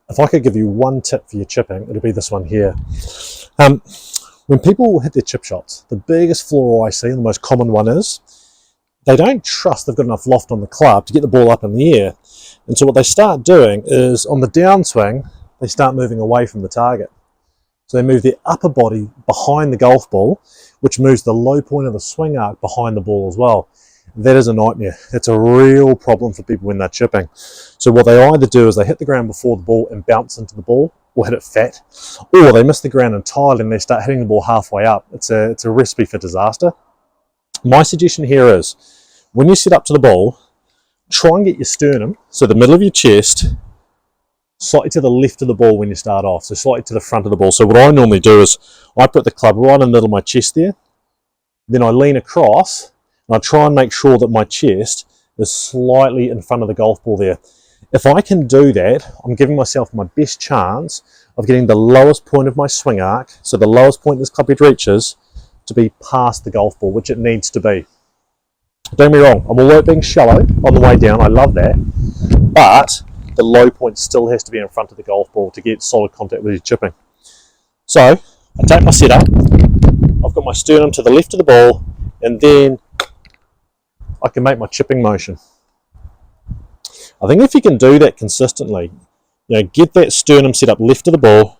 if I could give you one tip for your chipping, it'll be this one here. When people hit their chip shots, the biggest flaw I see, and the most common one is, they don't trust they've got enough loft on the club to get the ball up in the air. And so what they start doing is, on the downswing, they start moving away from the target. So they move their upper body behind the golf ball, which moves the low point of the swing arc behind the ball as well. That is a nightmare. It's a real problem for people when they're chipping. So what they either do is they hit the ground before the ball and bounce into the ball, or hit it fat, or they miss the ground entirely and they start hitting the ball halfway up. It's a recipe for disaster. My suggestion here is, when you set up to the ball, try and get your sternum, so the middle of your chest, slightly to the left of the ball when you start off, so slightly to the front of the ball. So what I normally do is, I put the club right in the middle of my chest there, then I lean across, and I try and make sure that my chest is slightly in front of the golf ball there. If I can do that, I'm giving myself my best chance of getting the lowest point of my swing arc, so the lowest point this club head reaches, to be past the golf ball, which it needs to be. Don't get me wrong, I'm all right being shallow on the way down, I love that, but the low point still has to be in front of the golf ball to get solid contact with your chipping. So, I take my setup, I've got my sternum to the left of the ball, and then I can make my chipping motion. I think if you can do that consistently, get that sternum set up left of the ball,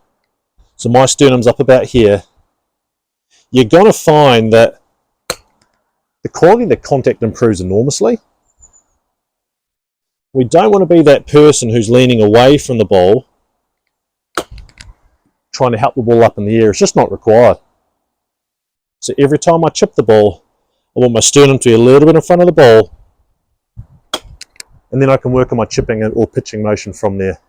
so my sternum's up about here, you're going to find that the quality of the contact improves enormously. We don't want to be that person who's leaning away from the ball, trying to help the ball up in the air. It's just not required. So every time I chip the ball, I want my sternum to be a little bit in front of the ball, and then I can work on my chipping or pitching motion from there.